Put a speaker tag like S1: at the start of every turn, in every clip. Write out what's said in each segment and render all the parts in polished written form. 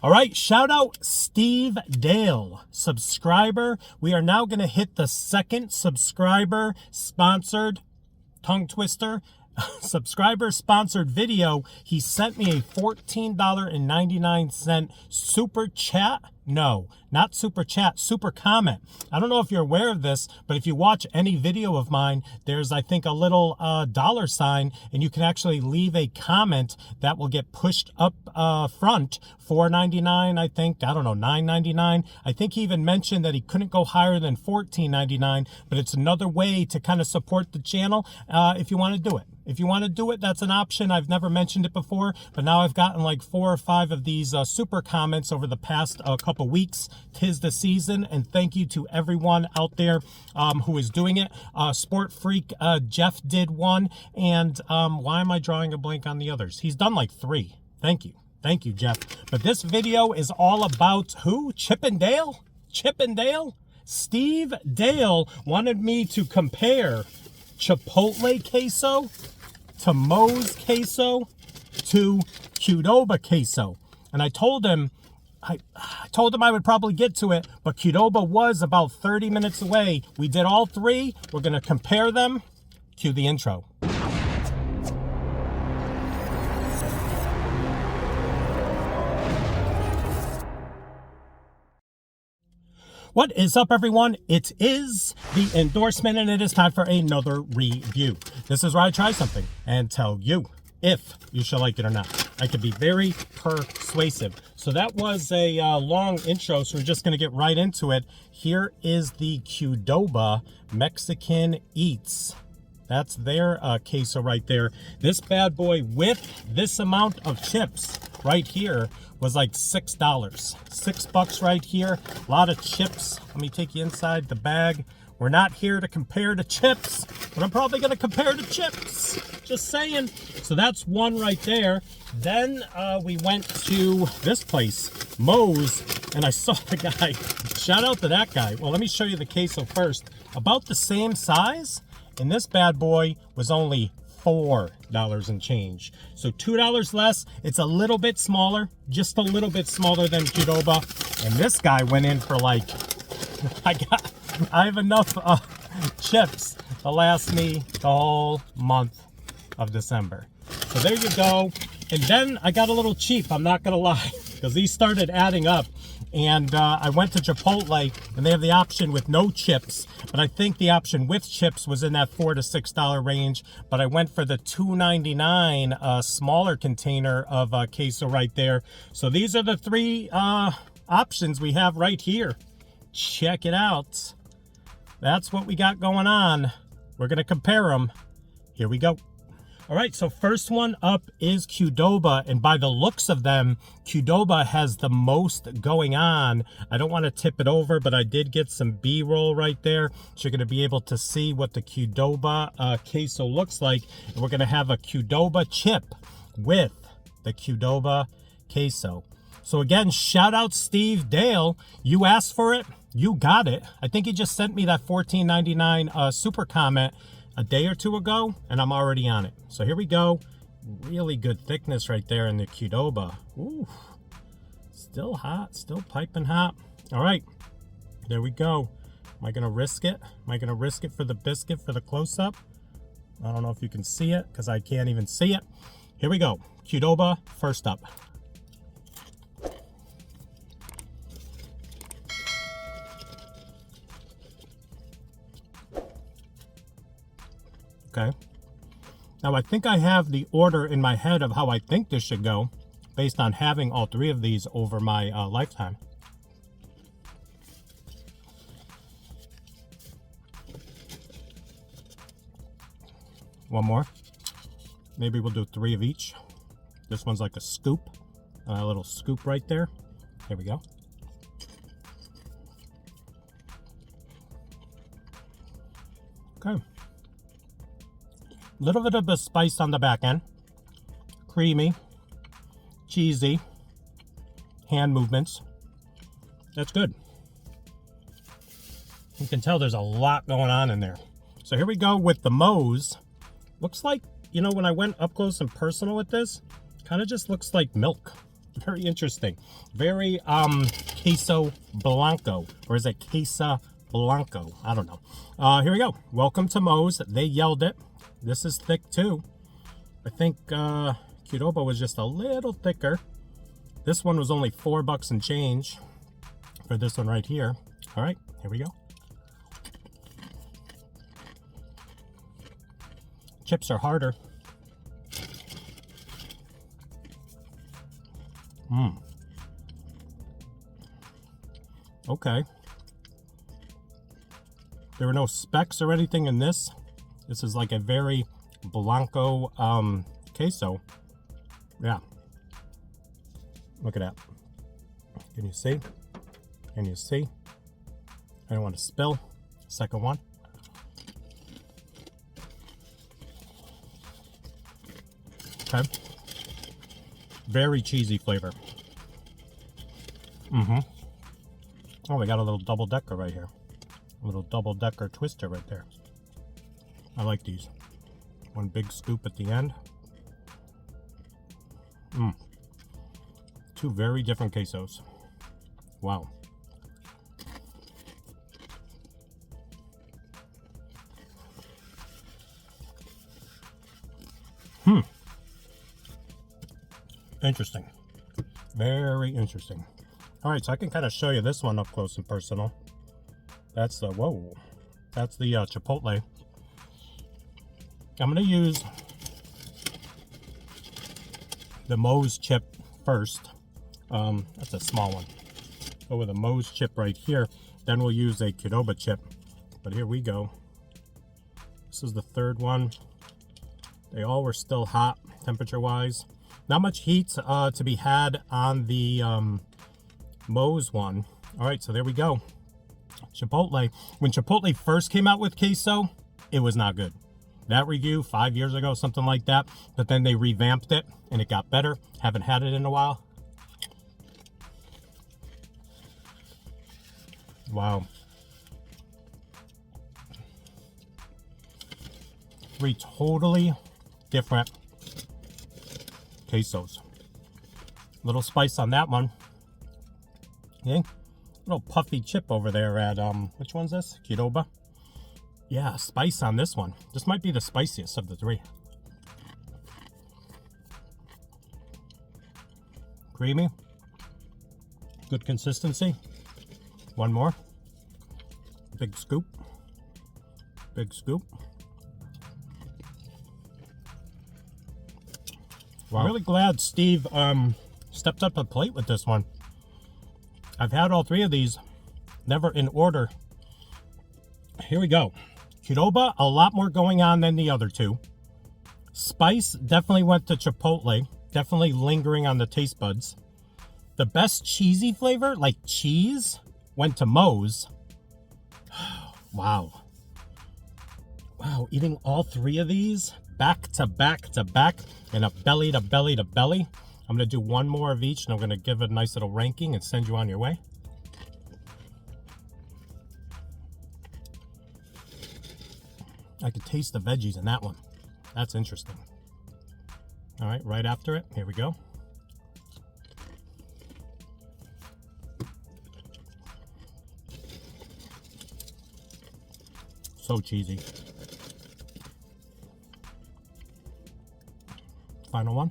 S1: All right, shout out Steve Dale, subscriber. We are now going to hit the second subscriber sponsored tongue twister. Subscriber sponsored video. He sent me a $14.99 super chat. No, not super chat, super comment. I don't know if you're aware of this, but if you watch any video of mine, there's, I think, a little dollar sign, and you can actually leave a comment that will get pushed up front. $4.99, I think. I don't know, $9.99. I think he even mentioned that he couldn't go higher than $14.99, but it's another way to kind of support the channel if you want to do it. If you want to do it, that's an option. I've never mentioned it before, but now I've gotten like 4 or 5 of these super comments over the past couple weeks. 'Tis the season, and thank you to everyone out there who is doing it. Sport Freak Jeff did one, and why am I drawing a blank on the others? He's done like 3. Thank you. Thank you, Jeff. But this video is all about who? Chippendale? Chippendale? Steve Dale wanted me to compare Chipotle queso to Moes queso to Qdoba queso. And I told him I would probably get to it, but Kudoba was about 30 minutes away. We did all 3. We're going to compare them. Cue the intro. What is up, everyone? It is the endorsement, and it is time for another review. This is where I try something and tell you if you shall like it or not. I can be very persuasive. So that was a long intro, so we're just going to get right into it. Here is the Qdoba Mexican Eats. That's their queso right there. This bad boy with this amount of chips right here was like $6. $6 right here. A lot of chips. Let me take you inside the bag. We're not here to compare the chips, but I'm probably going to compare the chips. Just saying. So that's one right there. Then we went to this place, Moes, and I saw the guy. Shout out to that guy. Well, let me show you the queso first. About the same size, and this bad boy was only $4 and change. So $2 less. It's a little bit smaller, just a little bit smaller than Qdoba. And this guy went in for like, I have enough chips to last me the whole month of December. So there you go. And then I got a little cheap, I'm not gonna lie, because these started adding up. And I went to Chipotle, and they have the option with no chips, but I think the option with chips was in that $4 to $6 range. But I went for the $2.99 smaller container of queso right there. So these are the 3 options we have right here. Check it out. That's what we got going on. We're gonna compare them. Here we go. All right, so first one up is Qdoba, and by the looks of them, Qdoba has the most going on. I don't want to tip it over, but I did get some B-roll right there, so you're going to be able to see what the Qdoba queso looks like. And we're going to have a Qdoba chip with the Qdoba queso. So again, shout out Steve Dale. You asked for it, you got it. I think he just sent me that $14.99 super comment a day or 2 ago, and I'm already on it. So here we go. Really good thickness right there in the Qdoba. Ooh, still hot, still piping hot. All right, there we go. Am I gonna risk it? Am I gonna risk it for the biscuit for the close-up? I don't know if you can see it, because I can't even see it. Here we go. Qdoba first up. Okay. Now I think I have the order in my head of how I think this should go based on having all 3 of these over my lifetime. One more. Maybe we'll do 3 of each. This one's like a scoop. A little scoop right there. Here we go. Okay. Little bit of a spice on the back end. Creamy. Cheesy. Hand movements. That's good. You can tell there's a lot going on in there. So here we go with the Moes. Looks like, you know, when I went up close and personal with this, kind of just looks like milk. Very interesting. Very queso blanco, or is it queso blanco? I don't know. Here we go. Welcome to Moes. They yelled it. This is thick too. I think Qdoba was just a little thicker. This one was only $4 and change for this one right here. All right, here we go. Chips are harder. Okay. There were no specks or anything in this. This is like a very blanco queso. Yeah. Look at that. Can you see? Can you see? I don't want to spill. Second one. Okay. Very cheesy flavor. Oh, we got a little double decker right here. A little double decker twister right there. I like these. One big scoop at the end. Two very different quesos. Wow. Interesting. Very interesting. All right, so I can kind of show you this one up close and personal. That's the, whoa. That's the Chipotle. I'm going to use the Moes chip first. That's a small one. Go with a Moes chip right here. Then we'll use a Kudoba chip. But here we go. This is the third one. They all were still hot, temperature-wise. Not much heat to be had on the Moes one. All right, so there we go. Chipotle. When Chipotle first came out with queso, it was not good. That review 5 years ago, something like that. But then they revamped it and it got better. Haven't had it in a while. Wow. 3 totally different quesos. Little spice on that one. Okay. Little puffy chip over there at which one's this? Qdoba. Yeah, spice on this one. This might be the spiciest of the 3. Creamy. Good consistency. One more. Big scoop. Big scoop. Wow. I'm really glad Steve stepped up a plate with this one. I've had all 3 of these, never in order. Here we go. Qdoba, a lot more going on than the other 2. Spice definitely went to Chipotle, definitely lingering on the taste buds. The best cheesy flavor, like cheese, went to Moes. Wow. Wow, eating all 3 of these back to back to back and a belly to belly to belly. I'm going to do one more of each and I'm going to give it a nice little ranking and send you on your way. I could taste the veggies in that one. That's interesting. All right, right after it, here we go. So cheesy. Final one.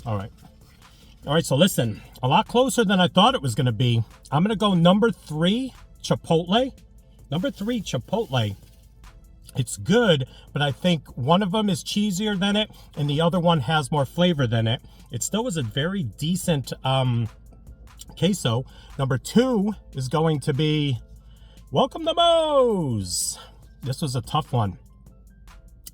S1: All right. All right, so listen, a lot closer than I thought it was going to be. I'm going to go number 3, Chipotle. Number 3, Chipotle. It's good, but I think one of them is cheesier than it, and the other one has more flavor than it. It still was a very decent queso. Number 2 is going to be Welcome to Moes. This was a tough one.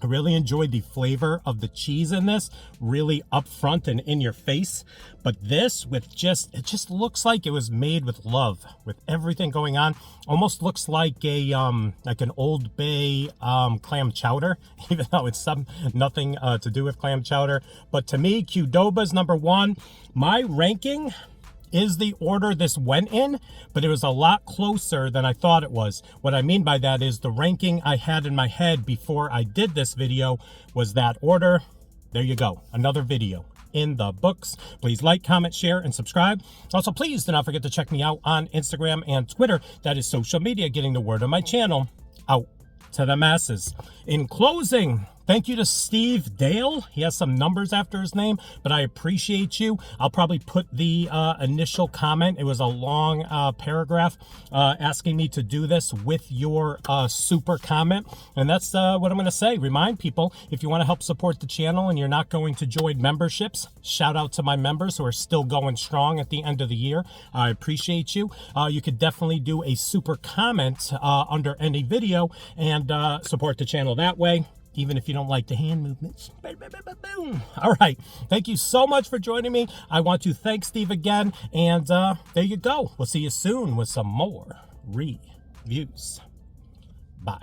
S1: I really enjoyed the flavor of the cheese in this, really up front and in your face. But this with it just looks like it was made with love, with everything going on. Almost looks like a like an Old Bay clam chowder, even though it's nothing to do with clam chowder. But to me, Qdoba's number 1. My ranking is the order this went in, but it was a lot closer than I thought it was. What I mean by that is the ranking I had in my head before I did this video was that order. there you go. Another video in the books. Please like, comment, share, and subscribe. Also, please do not forget to check me out on Instagram and Twitter. That is social media, getting the word of my channel out to the masses. In closing, thank you to Steve Dale. He has some numbers after his name, but I appreciate you. I'll probably put the initial comment. It was a long paragraph asking me to do this with your super comment. And that's what I'm going to say. Remind people, if you want to help support the channel and you're not going to join memberships, shout out to my members who are still going strong at the end of the year. I appreciate you. You could definitely do a super comment under any video and support the channel that way, even if you don't like the hand movements. Boom. All right. Thank you so much for joining me. I want to thank Steve again. And there you go. We'll see you soon with some more reviews. Bye.